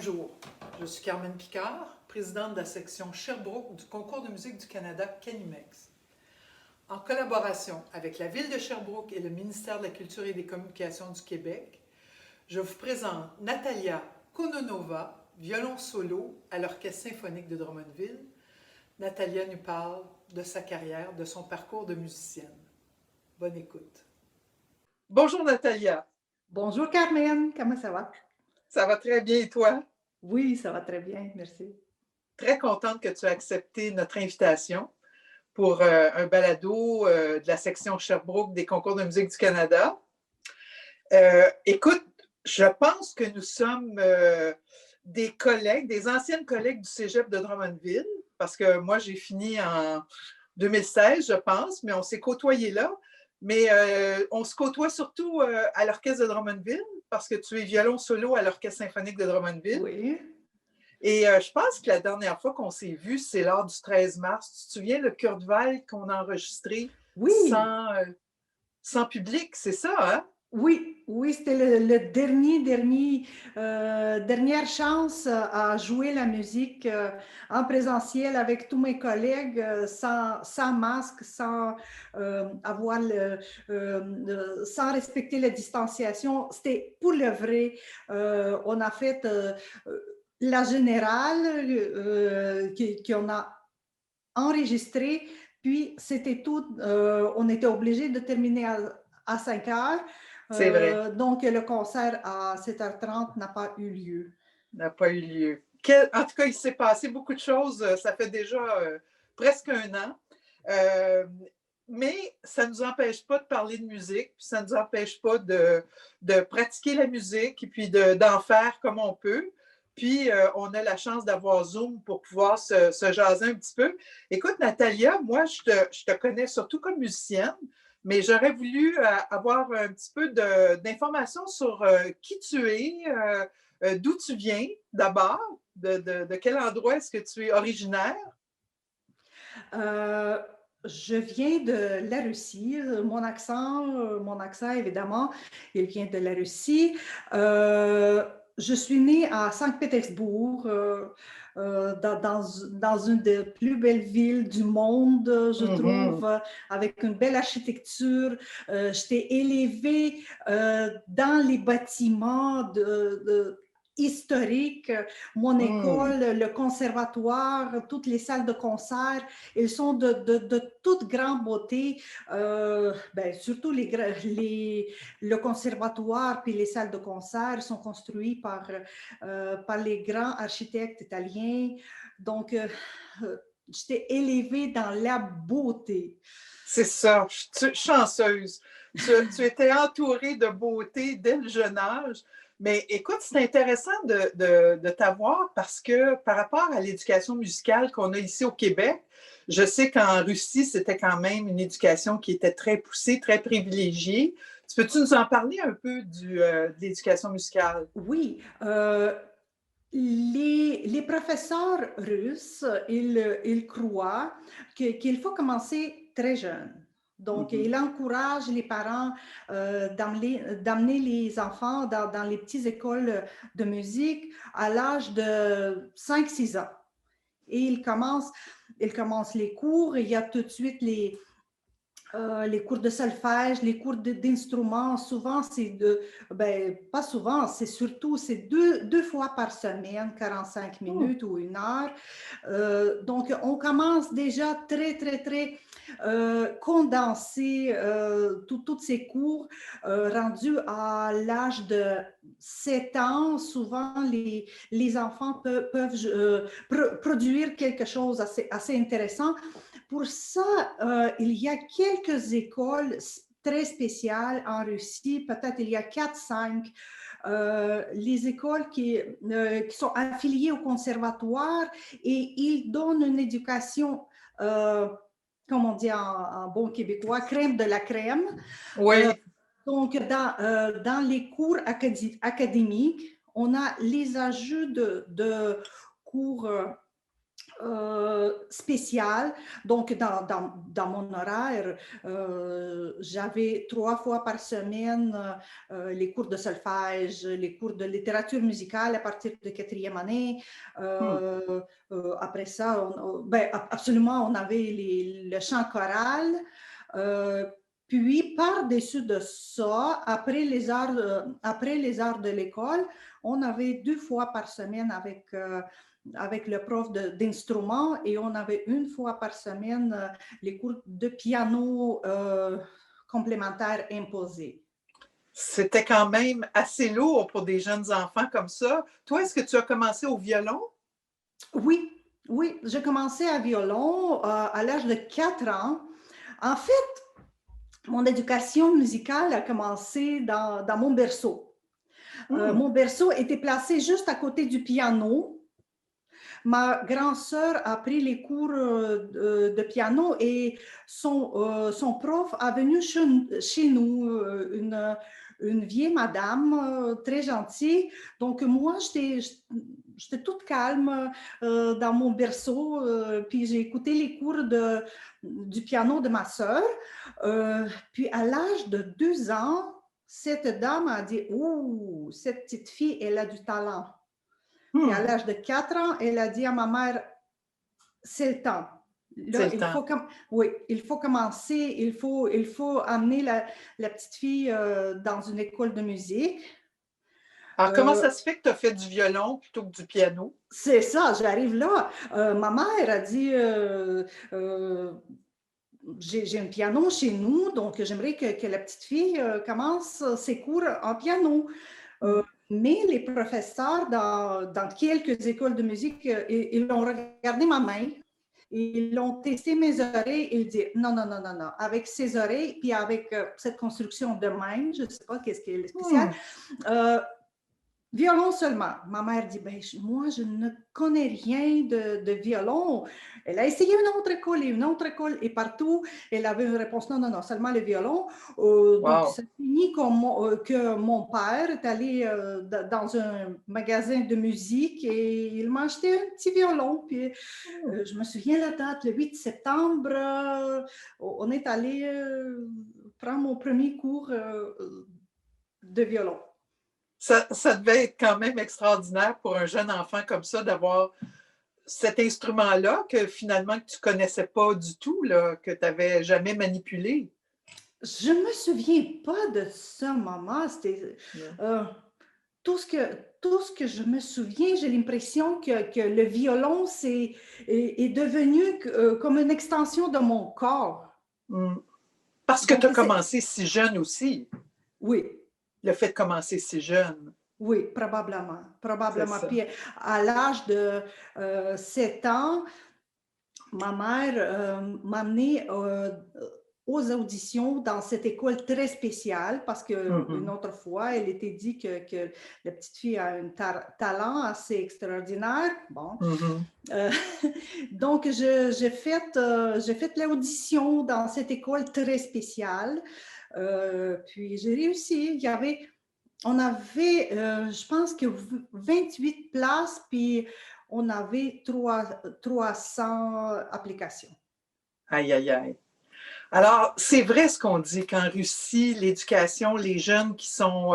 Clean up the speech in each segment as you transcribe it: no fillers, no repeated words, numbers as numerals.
Bonjour, je suis Carmen Picard, présidente de la section Sherbrooke du Concours de musique du Canada Canimex. En collaboration avec la Ville de Sherbrooke et le ministère de la Culture et des Communications du Québec, je vous présente Natalia Kononova, violon solo à l'Orchestre symphonique de Drummondville. Natalia nous parle de sa carrière, de son parcours de musicienne. Bonne écoute. Bonjour Natalia. Bonjour Carmen, comment ça va? Ça va très bien et toi? Oui, ça va très bien, merci. Très contente que tu aies accepté notre invitation pour un balado de la section Sherbrooke des Concours de musique du Canada. Écoute, je pense que nous sommes des collègues, des anciennes collègues du Cégep de Drummondville, parce que moi, j'ai fini en 2016, je pense, mais on s'est côtoyés là. Mais on se côtoie surtout à l'Orchestre de Drummondville, parce que tu es violon solo à l'Orchestre symphonique de Drummondville. Oui. Et je pense que la dernière fois qu'on s'est vu, c'est lors du 13 mars. Tu te souviens, le Kurtwald qu'on a enregistré Oui, sans public, c'est ça, hein? oui, c'était le dernière chance à jouer la musique en présentiel avec tous mes collègues, sans masque, sans sans respecter la distanciation. C'était pour le vrai. On a fait la générale qu'on a enregistrée, puis c'était tout. On était obligé de terminer à 5 heures. C'est vrai. Donc, le concert à 7h30 n'a pas eu lieu. N'a pas eu lieu. En tout cas, il s'est passé beaucoup de choses. Ça fait déjà presque un an. Mais ça ne nous empêche pas de parler de musique, puis ça ne nous empêche pas de pratiquer la musique et puis d'en faire comme on peut. Puis, on a la chance d'avoir Zoom pour pouvoir se jaser un petit peu. Écoute, Natalia, moi, je te connais surtout comme musicienne, mais j'aurais voulu avoir un petit peu d'informations sur qui tu es, d'où tu viens d'abord, de quel endroit est-ce que tu es originaire? Je viens de la Russie. Mon accent, évidemment, il vient de la Russie. Je suis née à Saint-Pétersbourg, dans une des plus belles villes du monde, je trouve, avec une belle architecture. J'étais élevée dans les bâtiments historiques. Mon école, le conservatoire, toutes les salles de concert, elles sont de toute grande beauté. Surtout le conservatoire puis les salles de concert sont construits par les grands architectes italiens. Donc, j'étais élevée dans la beauté. C'est ça, je suis chanceuse. Tu étais entourée de beauté dès le jeune âge. Mais écoute, c'est intéressant de t'avoir parce que par rapport à l'éducation musicale qu'on a ici au Québec, je sais qu'en Russie, c'était quand même une éducation qui était très poussée, très privilégiée. Peux-tu nous en parler un peu de l'éducation musicale? Oui, les professeurs russes, ils croient qu'il faut commencer très jeune. Donc, ils encouragent les parents d'amener les enfants dans les petites écoles de musique à l'âge de 5-6 ans. Et ils commencent les cours, et il y a tout de suite les cours de solfège, les cours d'instruments. Souvent, pas souvent, c'est deux fois par semaine, 45 minutes ou 1 heure. Donc, on commence déjà très, très, très condensé tous ces cours rendus à l'âge de 7 ans. Souvent, les enfants peuvent produire quelque chose assez intéressant. Pour ça, il y a quelques écoles très spéciales en Russie, peut-être il y a 4-5. Les écoles qui sont affiliées au conservatoire, et ils donnent une éducation, comme on dit en bon québécois, crème de la crème. Oui. Donc, dans les cours académiques, on a les ajouts de cours spécial. Donc, dans mon horaire, j'avais 3 fois par semaine les cours de solfège, les cours de littérature musicale à partir de 4e année. Hmm. Après ça, absolument, on avait le chant choral. Puis, par-dessus de ça, après les heures de l'école, on avait 2 fois par semaine avec le prof d'instrument et on avait 1 fois par semaine les cours de piano complémentaires imposés. C'était quand même assez lourd pour des jeunes enfants comme ça. Toi, est-ce que tu as commencé au violon? Oui, oui, j'ai commencé à violon à l'âge de 4 ans. En fait, mon éducation musicale a commencé dans mon berceau. Hmm. Mon berceau était placé juste à côté du piano. Ma grande sœur a pris les cours de piano et son prof a venu chez nous, une vieille madame très gentille. Donc, moi, j'étais toute calme dans mon berceau, puis j'ai écouté les cours du piano de ma sœur. Puis, à l'âge de 2 ans, cette dame a dit « Oh, cette petite fille, elle a du talent ». Puis à Hmm. l'âge de 4 ans, elle a dit à ma mère, c'est le temps. C'est Là, le temps. il faut commencer, il faut amener la petite fille dans une école de musique. Alors, comment Euh, ça se fait que tu as fait du violon plutôt que du piano? c'est ça, j'arrive là. Ma mère a dit, j'ai un piano chez nous, donc j'aimerais que la petite fille commence ses cours en piano. Hmm. Mais les professeurs dans quelques écoles de musique, ils ont regardé ma main, ils ont testé mes oreilles et ils disent non, non, non, non, non. Avec ces oreilles, puis avec cette construction de main, je ne sais pas qu'est-ce qui est spécial, Hmm. euh, violon seulement. Ma mère dit, ben, moi, je ne connais rien de violon. Elle a essayé une autre école, et partout, elle avait une réponse, non, non, non, seulement le violon. Donc, Wow. ça finit que mon père est allé dans un magasin de musique et il m'a acheté un petit violon. Puis, Hmm. je me souviens la date, le 8 septembre, on est allé prendre mon premier cours de violon. Ça devait être quand même extraordinaire pour un jeune enfant comme ça d'avoir cet instrument-là que finalement que tu ne connaissais pas du tout, là, que tu n'avais jamais manipulé. Je me souviens pas de ça, maman. C'était euh, tout ce que je me souviens. J'ai l'impression que le violon est devenu comme une extension de mon corps. Hmm. Parce que tu Donc, as commencé si jeune aussi, oui, le fait de commencer si jeune, oui, probablement, c'est probablement. ça. Puis à l'âge de 7 ans, ma mère m'a amenée aux auditions dans cette école très spéciale parce qu'une Mhm. autre fois, elle était dit que la petite fille a un talent assez extraordinaire. Bon. Mhm. Euh, donc, j'ai fait l'audition dans cette école très spéciale. Puis, j'ai réussi. On avait, je pense que 28 places, puis on avait 300 applications. Aïe, aïe, aïe. Alors, c'est vrai ce qu'on dit qu'en Russie, l'éducation, les jeunes qui sont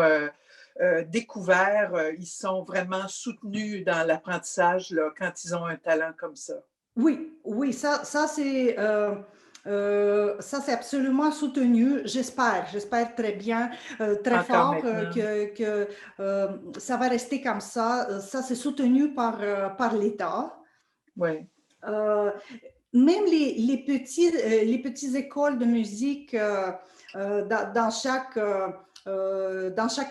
découverts, ils sont vraiment soutenus dans l'apprentissage là, quand ils ont un talent comme ça. Oui, oui, ça c'est absolument soutenu. J'espère très bien, très Encore fort maintenant. que ça va rester comme ça. Ça c'est soutenu par l'État. Oui. Euh, Même les petites écoles de musique dans chaque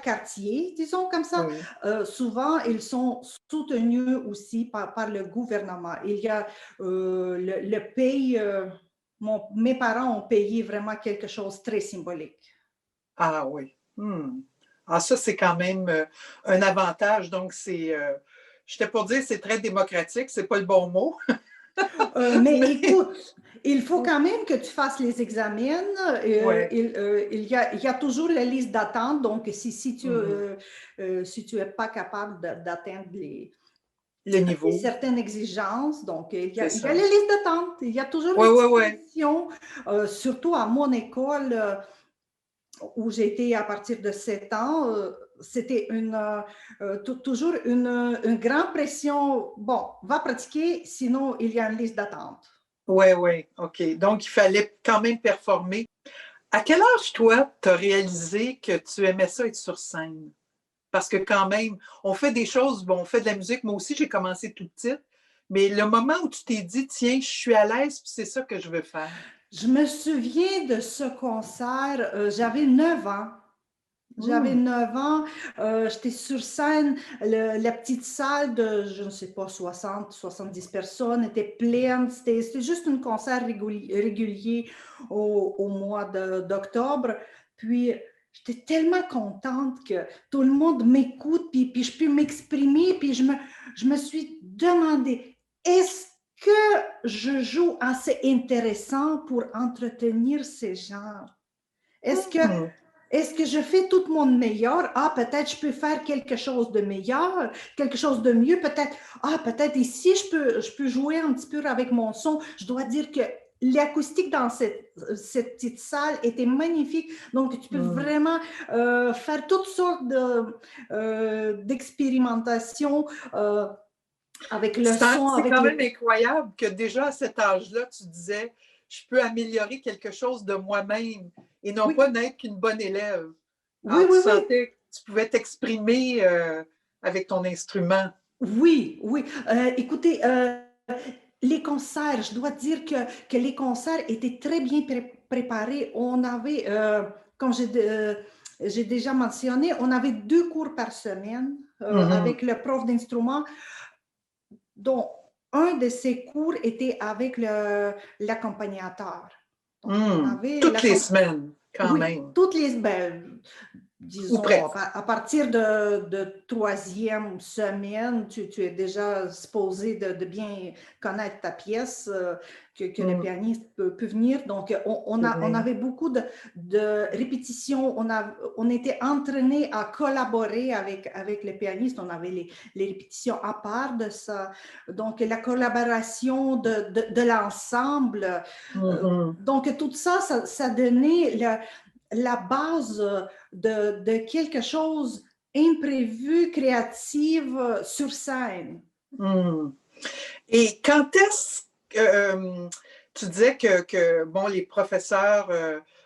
quartier, disons comme ça, Oui. souvent ils sont soutenus aussi par le gouvernement. Il y a le pays, mes parents ont payé vraiment quelque chose de très symbolique. Ah oui. Hmm. Ah, ça, c'est quand même un avantage. Donc, j'étais pour dire c'est très démocratique, c'est pas le bon mot, Mais mais écoute, il faut quand même que tu fasses les examens. ouais. Il y a toujours la liste d'attente. Donc, si tu Mhm. si tu es pas capable d'atteindre Le niveau, certaines exigences. Donc, c'est il y a ça. les listes d'attente, il y a toujours Oui, une oui, oui. disposition, surtout à mon école où j'ai été à partir de 7 ans. C'était toujours une grande pression. Bon, va pratiquer, sinon il y a une liste d'attente. Oui, oui, OK. Donc, il fallait quand même performer. À quel âge, toi, tu as réalisé que tu aimais ça être sur scène? Parce que quand même, on fait des choses, bon, on fait de la musique. Moi aussi, j'ai commencé tout petite. Mais le moment où tu t'es dit, tiens, je suis à l'aise, puis c'est ça que je veux faire. Je me souviens de ce concert, j'avais 9 ans. J'avais Hmm. 9 ans, j'étais sur scène, la petite salle de, je ne sais pas, 60, 70 personnes était pleine. C'était juste un concert régulier au mois d'octobre. Puis, j'étais tellement contente que tout le monde m'écoute, puis je peux m'exprimer, puis je me suis demandé, est-ce que je joue assez intéressant pour entretenir ces gens? Est-ce que Hmm. est-ce que je fais tout mon meilleur? Ah, peut-être je peux faire quelque chose de meilleur, quelque chose de mieux. Peut-être, ah, peut-être ici, je peux jouer un petit peu avec mon son. Je dois dire que l'acoustique dans cette petite salle était magnifique. Donc, tu peux Hmm. vraiment faire toutes sortes d'expérimentations avec le son, C'est avec quand même les... incroyable que déjà à cet âge-là, tu disais, je peux améliorer quelque chose de moi-même et non Oui, pas n'être qu'une bonne élève. oui, Alors, tu oui, oui. sentais que tu pouvais t'exprimer avec ton instrument. Oui, oui. Écoutez, les concerts, je dois dire que les concerts étaient très bien préparés. On avait, comme j'ai déjà mentionné, on avait 2 cours par semaine Mhm. avec le prof d'instrument, dont un de ces cours était avec l'accompagnateur. Donc, on avait Toutes les semaines, quand oui, même. toutes les, Ou disons, presque. à partir de troisième semaine, tu es déjà supposé de bien connaître ta pièce, que le Mm. pianiste peut venir. Donc, on Souvenir. avait beaucoup de répétitions. On était entraînés à collaborer avec le pianiste. On avait les répétitions à part de ça. Donc, la collaboration de l'ensemble. Mhm. Donc, tout ça, ça donnait la base de quelque chose imprévu, créative sur scène. Mm. Et quand est-ce que tu disais bon, les professeurs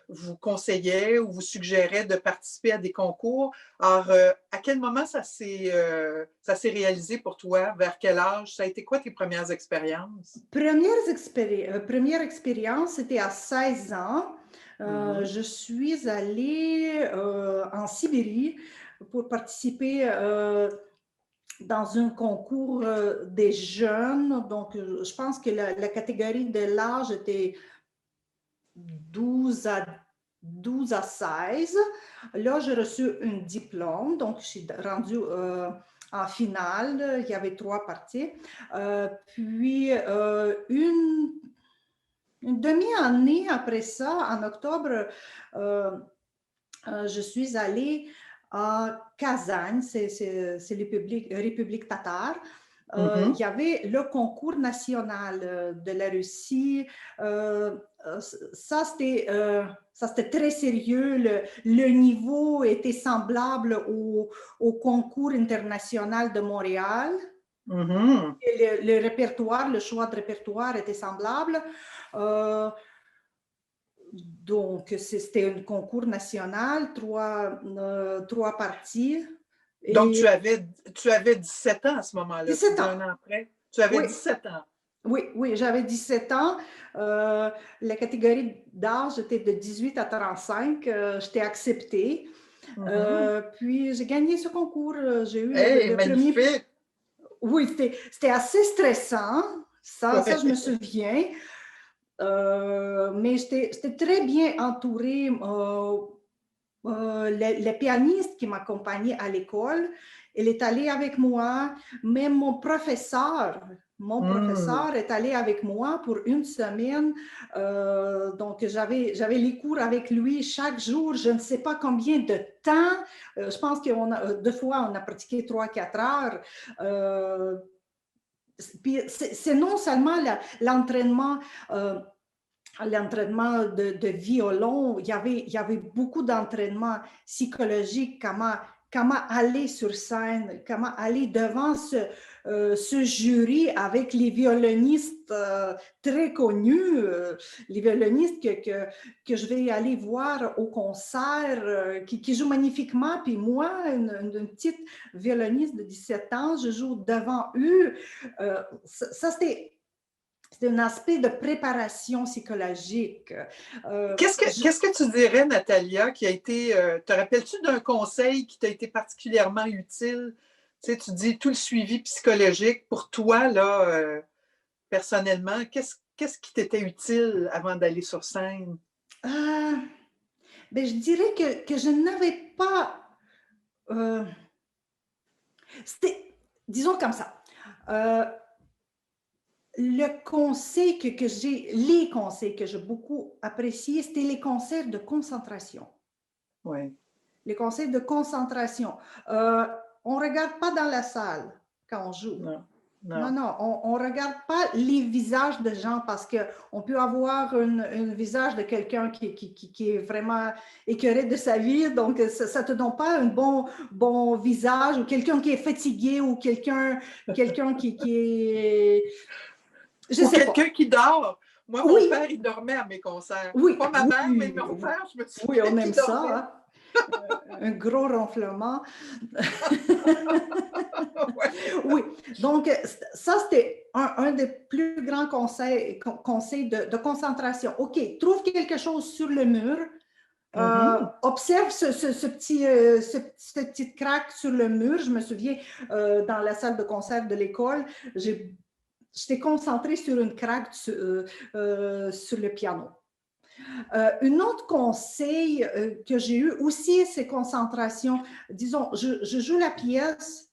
vous conseillaient ou vous suggéraient de participer à des concours? Alors, à quel moment ça s'est réalisé pour toi? Vers quel âge? Ça a été quoi tes premières expériences? Première expérience, c'était à 16 ans. Mhm. Je suis allée en Sibérie pour participer dans un concours des jeunes. Donc, je pense que la catégorie de l'âge était 12 à 12 à 16. Là, j'ai reçu un diplôme, donc je suis rendue en finale. Il y avait 3 parties. Puis, une demi-année après ça, en octobre, je suis allée à Kazan, c'est République tatare. Il Mhm. y avait le concours national de la Russie. Euh, ça, c'était très sérieux. Le niveau était semblable au concours international de Montréal. Mhm. Et le répertoire, le choix de répertoire était semblable. Euh, donc, c'était un concours national, 3 parties. Donc, Et tu avais 17 ans à ce moment-là. Tu 17 dis ans. un an après. Tu avais Oui, 17 ans. oui, oui, j'avais 17 ans. La catégorie d'âge était de 18 à 35. J'étais acceptée. Mhm. Puis, j'ai gagné ce concours. J'ai eu Hey, le premier. magnifique! Oui, c'était assez stressant. Ça, je me Ouais. souviens. Mais j'étais très bien entourée. Le pianiste qui m'accompagnait à l'école, il est allé avec moi. Même mon Mm. professeur est allé avec moi pour une semaine. Donc, j'avais les cours avec lui chaque jour. Je ne sais pas combien de temps. Je pense que 2 fois, on a pratiqué 3-4 heures. Puis c'est non seulement l'entraînement l'entraînement de violon, il y avait beaucoup d'entraînement psychologique, comment aller sur scène, comment aller devant ce jury avec les violonistes très connus, les violonistes que je vais aller voir au concert, qui jouent magnifiquement. Puis moi, une petite violoniste de 17 ans, je joue devant eux. Ça c'était un aspect de préparation psychologique. Qu'est-ce que tu dirais, Natalia, qui a été, te rappelles-tu d'un conseil qui t'a été particulièrement utile? Tu sais, tu dis tout le suivi psychologique. Pour toi, là, personnellement, qu'est-ce qui t'était utile avant d'aller sur scène? Ben, je dirais que je n'avais pas... disons comme ça. Les conseils que j'ai beaucoup appréciés, c'était les conseils de concentration. Oui. Les conseils de concentration. On ne regarde pas dans la salle quand on joue. Non. Non, on ne regarde pas les visages de gens parce qu'on peut avoir un visage de quelqu'un qui est vraiment écœuré de sa vie, donc ça ne te donne pas un bon visage, ou quelqu'un qui est fatigué, ou quelqu'un qui est... Je ou quelqu'un qui dort. Moi, mon père, il dormait à mes concerts. Oui, pas ma mère, mais mon père, je me souviens on aime qu'il dormait. Ça. Hein? Un gros ronflement. Oui, donc ça, c'était un des plus grands conseils de concentration. OK, trouve quelque chose sur le mur. Observe ce petit crack sur le mur. Je me souviens, dans la salle de concert de l'école, j'étais concentrée sur une craque sur le piano. Un autre conseil que j'ai eu aussi, c'est concentration. Disons, je joue la pièce,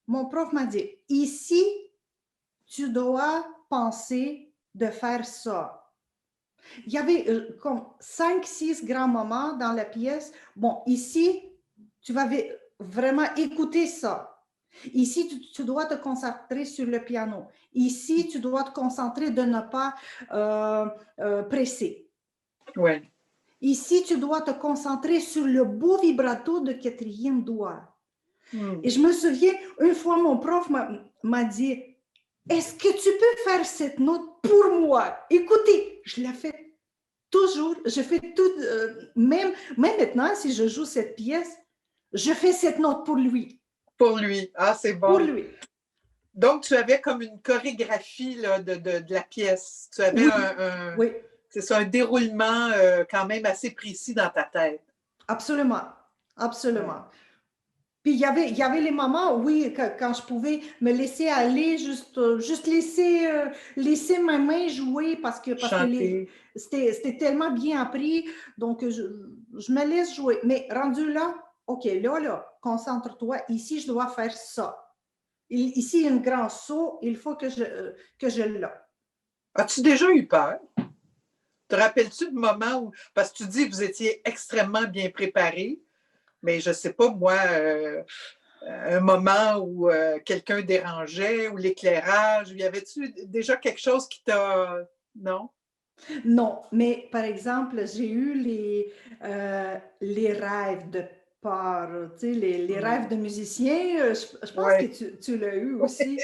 mon prof m'a dit, ici, tu dois penser de faire ça. Il y avait comme 5-6 grands moments dans la pièce. Bon, ici, tu vas vraiment écouter ça. Ici, tu dois te concentrer sur le piano. Ici, tu dois te concentrer de ne pas presser. Oui. Ici, tu dois te concentrer sur le beau vibrato de 4e doigt. Et je me souviens, une fois, mon prof m'a dit, est-ce que tu peux faire cette note pour moi? Écoutez, je la fais toujours, je fais tout, même maintenant, si je joue cette pièce, je fais cette note pour lui. Pour lui, ah, c'est bon. Pour lui. Donc, tu avais comme une chorégraphie là, de la pièce. Tu avais oui. C'est ça, un déroulement quand même assez précis dans ta tête. Absolument, absolument. Ouais. Puis il y avait les moments, oui, quand je pouvais me laisser aller, juste laisser ma main jouer parce que c'était tellement bien appris. Donc, je me laisse jouer. Mais rendu là, OK, là, concentre-toi. Ici, je dois faire ça. Ici, il y a un grand saut. Il faut que je l'ai. As-tu déjà eu peur? Te rappelles-tu du moment où, parce que tu dis que vous étiez extrêmement bien préparé, mais je ne sais pas, moi, un moment où quelqu'un dérangeait ou l'éclairage, y avait-tu déjà quelque chose qui t'a... Non? Non, mais par exemple, j'ai eu les rêves de peur, tu sais, les rêves de musicien. Je pense que tu l'as eu aussi.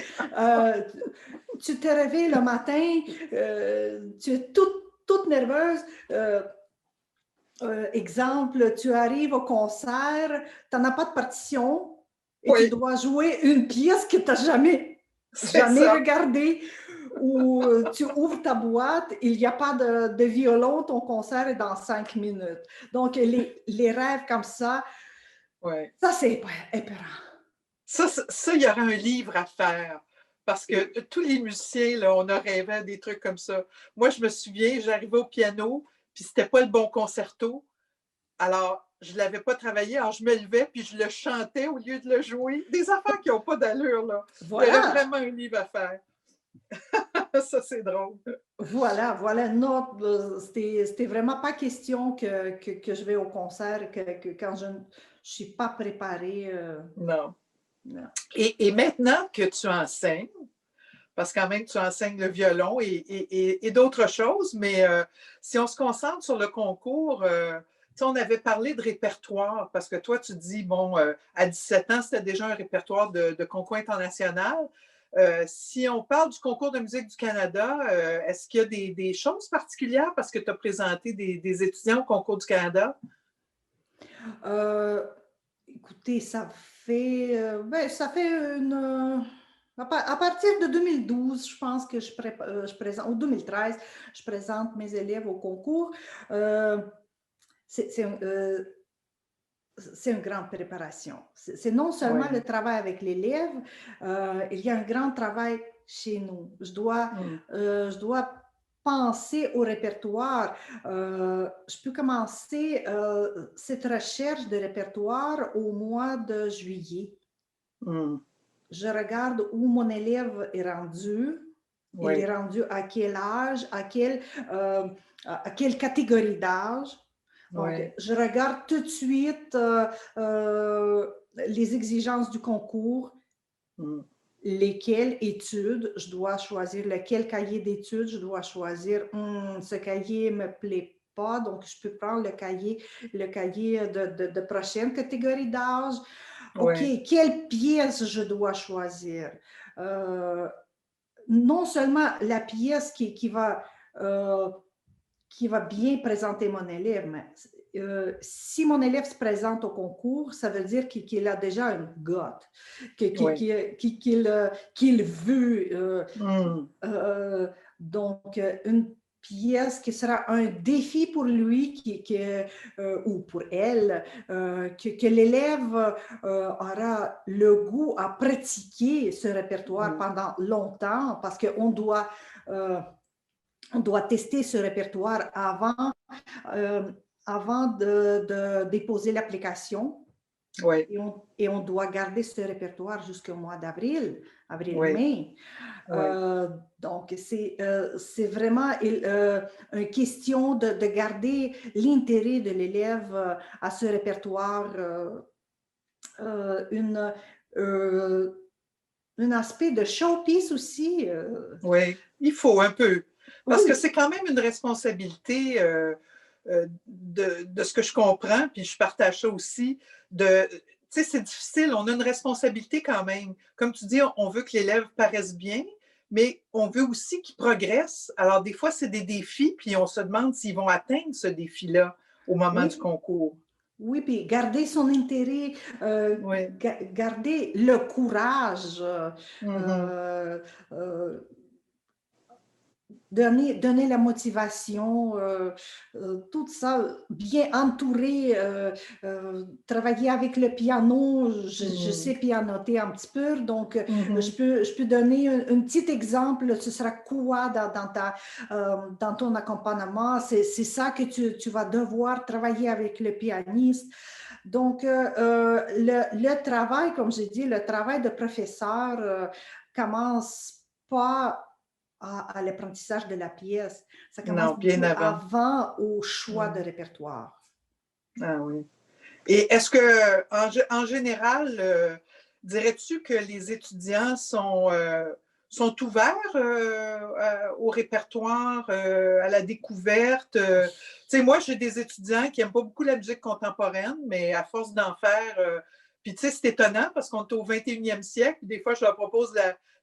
Tu te réveilles le matin, tu es toute nerveuse. Exemple, tu arrives au concert, tu n'as pas de partition et tu dois jouer une pièce que tu n'as jamais regardée. Ou tu ouvres ta boîte, il n'y a pas de violon, ton concert est dans 5 minutes. Donc, les rêves comme ça, ça, c'est épeurant. Ça, il y aurait un livre à faire. Parce que tous les musiciens, là, on a rêvé à des trucs comme ça. Moi, je me souviens, j'arrivais au piano, puis c'était pas le bon concerto. Alors, je ne l'avais pas travaillé. Alors, je me levais, puis je le chantais au lieu de le jouer. Des affaires qui n'ont pas d'allure, là. Voilà. Il y aurait vraiment un livre à faire. Ça, c'est drôle. Voilà. Non, c'était vraiment pas question que je vais au concert, que quand je ne suis pas préparée. Non. Et maintenant que tu enseignes, parce que quand même, tu enseignes le violon et d'autres choses. Mais si on se concentre sur le concours, on avait parlé de répertoire, parce que toi, tu dis, bon, à 17 ans, c'était déjà un répertoire de concours international. Si on parle du concours de musique du Canada, est-ce qu'il y a des choses particulières parce que tu as présenté des étudiants au concours du Canada? Euh, Écoutez, ça fait à partir de 2012, je pense que je présente, ou 2013, je présente mes élèves au concours. Euh, c'est c'est un- euh, c'est une grande préparation. C'est non seulement le Oui. travail avec l'élève, il y a un grand travail chez nous. Mm. Je dois penser au répertoire. Je peux commencer cette recherche de répertoire au mois de juillet. Mm. Je regarde où mon élève est rendu. Il est Oui. rendu à quel âge, euh, à quelle catégorie d'âge. Donc, Oui. je regarde tout de suite les exigences du concours, Mm. lesquelles études, je dois choisir lequel cahier d'études, je dois choisir, ce cahier ne me plaît pas, donc je peux prendre le cahier de prochaine catégorie d'âge. OK, Oui. quelle pièce je dois choisir? Euh, Non seulement la pièce euh, qui va bien présenter mon élève, mais si mon élève se présente au concours, ça veut dire qu'il a déjà une gote, Oui. qu'il veut. Mm. Euh, donc, une pièce qui sera un défi pour lui ou pour elle, que l'élève aura le goût à pratiquer ce répertoire Mm. pendant longtemps parce on doit tester ce répertoire euh, avant de déposer l'application. Oui. Et on doit garder ce répertoire jusqu'au mois d'avril, Oui. avril-mai. Oui. Donc, c'est vraiment une question de garder l'intérêt de l'élève à ce répertoire, une, euh, un aspect de showpiece aussi. Oui. Il faut un peu. Parce que Oui, c'est quand même une responsabilité de ce que je comprends, puis je partage ça aussi, tu sais, c'est difficile, on a une responsabilité quand même. Comme tu dis, on veut que l'élève paraisse bien, mais on veut aussi qu'il progresse. Alors, des fois, c'est des défis, puis on se demande s'ils vont atteindre ce défi-là au moment du oui, concours. oui, puis garder son intérêt, Oui. garder le courage, Mhm. euh, euh, donner la motivation, tout ça, bien entouré, travailler avec le piano. Je sais Mhm. pianoter un petit peu, donc Mhm. je peux donner un petit exemple. Ce sera quoi dans ton accompagnement? C'est ça que tu vas devoir travailler avec le pianiste. Donc, le travail, comme j'ai dit, le travail de professeur commence pas à l'apprentissage de la pièce. Ça Non, commence bien beaucoup avant. avant au choix de Mhm. répertoire. Ah oui. Et est-ce que, en général, dirais-tu que les étudiants sont ouverts au répertoire, à la découverte? Tu sais, moi, j'ai des étudiants qui n'aiment pas beaucoup la musique contemporaine, mais à force d'en faire, puis tu sais, c'est étonnant parce qu'on est au 21e siècle, puis des fois, je leur propose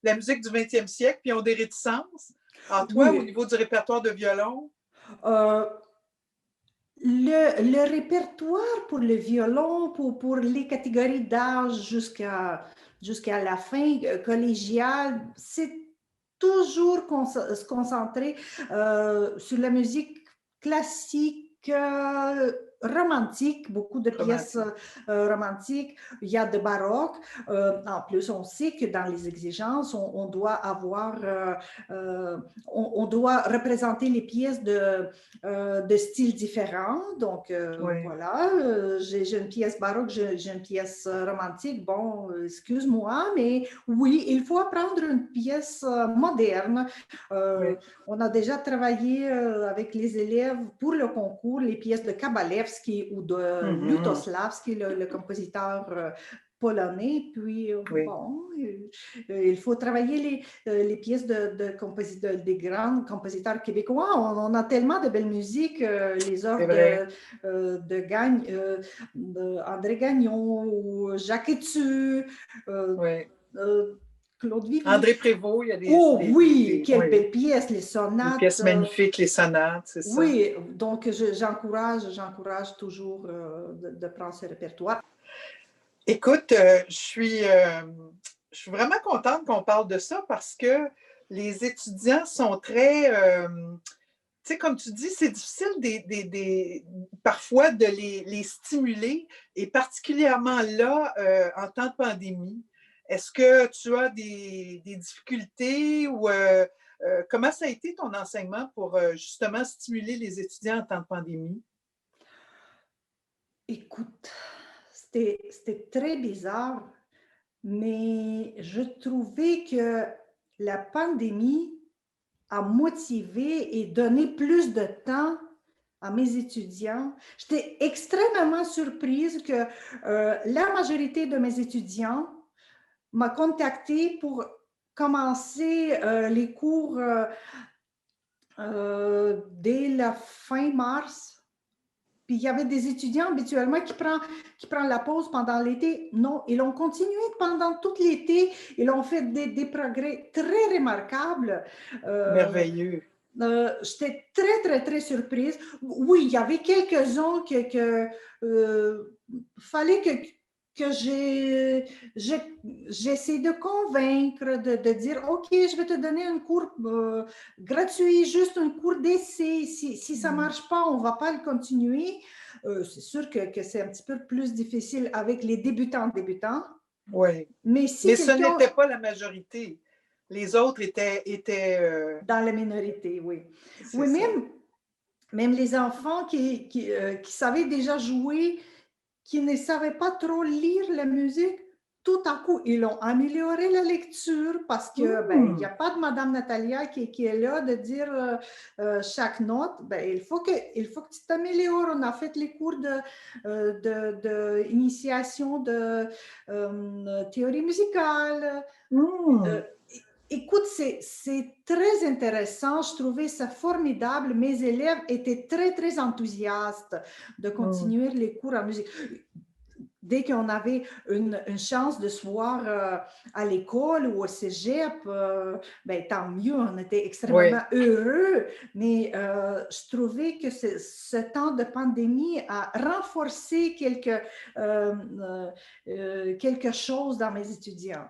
la musique du 20e siècle, puis ils ont des réticences. Alors toi, au Oui, niveau du répertoire de violon, euh, le répertoire pour le violon, pour les catégories d'âge jusqu'à la fin collégiale, c'est toujours se concentrer sur la musique classique, romantique, beaucoup de pièces romantique. romantiques. Il y a de baroque. En plus, on sait que dans les exigences, on doit avoir, on doit représenter les pièces de styles différents. Donc, Oui. voilà, j'ai une pièce baroque, j'ai une pièce romantique. Bon, excuse-moi, mais oui, il faut apprendre une pièce moderne. Euh, Oui. on a déjà travaillé avec les élèves pour le concours, les pièces de Kabalevski ou de Mhm. Lutoslavski, le compositeur polonais. Puis, Oui. bon, il faut travailler les pièces des grands compositeurs québécois. On a tellement de belle musique, les œuvres André Gagnon ou Jacques Etu, Oui. Claude Vivier. André Prévost, il y a Oh oui, quelle oui, belle pièce, les des sonates. pièces magnifiques, les sonates, c'est ça. Oui, donc j'encourage toujours de prendre ce répertoire. Écoute, je suis vraiment contente qu'on parle de ça parce que les étudiants sont très, tu sais, comme tu dis, c'est difficile parfois de les stimuler, et particulièrement là, en temps de pandémie. Est-ce que tu as des difficultés ou comment ça a été ton enseignement pour justement stimuler les étudiants en temps de pandémie? Écoute, c'était très bizarre, mais je trouvais que la pandémie a motivé et donné plus de temps à mes étudiants. J'étais extrêmement surprise que la majorité de mes étudiants m'a contacté pour commencer les cours dès la fin mars. Puis il y avait des étudiants habituellement qui prennent la pause pendant l'été. Non, ils ont continué pendant tout l'été. Ils ont fait des progrès très remarquables. Merveilleux. J'étais très, très, très surprise. Oui, il y avait quelques-uns fallait que j'essaie de convaincre, de dire, OK, je vais te donner un cours gratuit, juste un cours d'essai. Si ça ne marche pas, on ne va pas le continuer. C'est sûr que c'est un petit peu plus difficile avec les débutants. Oui. Mais si ce n'était pas la majorité. Les autres étaient dans la minorité, oui. Oui, ça. Même les enfants qui savaient déjà jouer, qui ne savaient pas trop lire la musique, tout à coup, ils ont amélioré la lecture parce que il n'y a pas de Madame Natalia qui est là de dire chaque note. Il faut que tu t'améliores. On a fait les cours d'initiation de théorie musicale. Écoute, c'est très intéressant. Je trouvais ça formidable. Mes élèves étaient très, très enthousiastes de continuer les cours en musique. Dès qu'on avait une chance de se voir à l'école ou au cégep, tant mieux, on était extrêmement heureux. Mais je trouvais que ce temps de pandémie a renforcé quelque chose dans mes étudiants.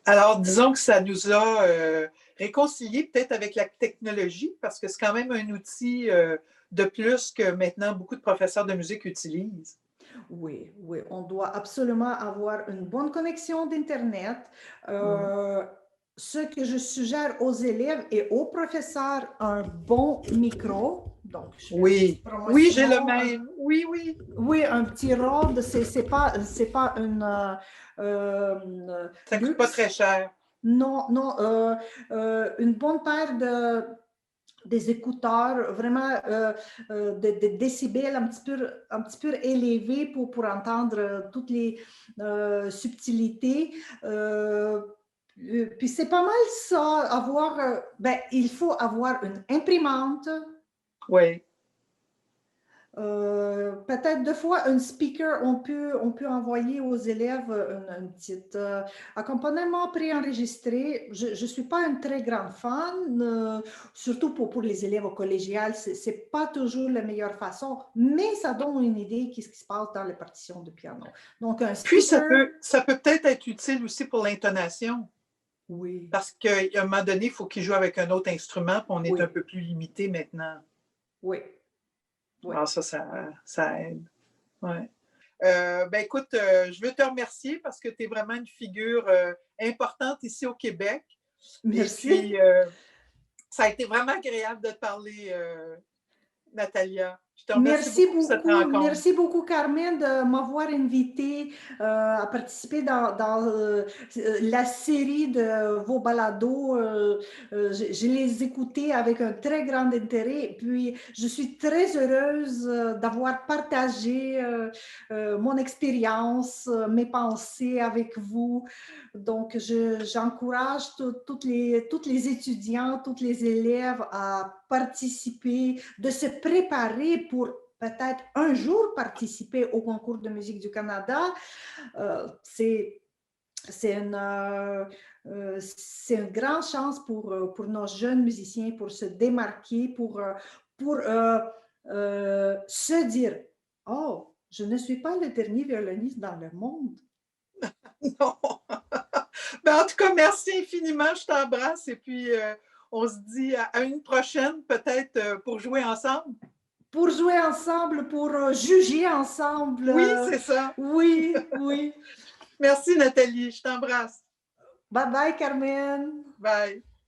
Alors, disons que ça nous a réconciliés peut-être avec la technologie, parce que c'est quand même un outil de plus que maintenant beaucoup de professeurs de musique utilisent. Oui, on doit absolument avoir une bonne connexion d'Internet. Ce que je suggère aux élèves et aux professeurs, un bon micro. Donc, oui, j'ai le même. Oui. Oui, un petit Rode, c'est pas une ça coûte pas très cher. Non, une bonne paire des écouteurs, vraiment des décibels un petit peu élevés pour entendre toutes les subtilités. Puis c'est pas mal ça, il faut avoir une imprimante. Oui. Peut-être deux fois un speaker, on peut envoyer aux élèves un petit accompagnement préenregistré. Je ne suis pas une très grande fan, surtout pour les élèves au collégial. Ce n'est pas toujours la meilleure façon, mais ça donne une idée de ce qui se passe dans les partitions de piano. Donc, un speaker... Puis, ça peut peut-être être utile aussi pour l'intonation. Oui. Parce qu'à un moment donné, il faut qu'il joue avec un autre instrument, puis on est un peu plus limité maintenant. Oui. Alors ça aide. Ouais. Écoute, je veux te remercier parce que tu es vraiment une figure importante ici au Québec. Merci. Et puis, ça a été vraiment agréable de te parler, Natalia. Je te remercie beaucoup pour cette rencontre. Merci beaucoup, Carmen, de m'avoir invité à participer dans la série de vos balados. Je les écoutais avec un très grand intérêt. Et puis, je suis très heureuse d'avoir partagé mon expérience, mes pensées avec vous. Donc, j'encourage toutes les étudiants, tous les élèves à participer, de se préparer pour peut-être un jour participer au concours de musique du Canada. C'est une grande chance pour nos jeunes musiciens pour se démarquer, pour se dire « Oh, je ne suis pas le dernier violoniste dans le monde. » Non. Ben, en tout cas, merci infiniment. Je t'embrasse et puis on se dit à une prochaine, peut-être pour jouer ensemble. Pour jouer ensemble, pour juger ensemble. Oui, c'est ça. Oui, oui. Merci, Nathalie. Je t'embrasse. Bye bye, Carmen. Bye.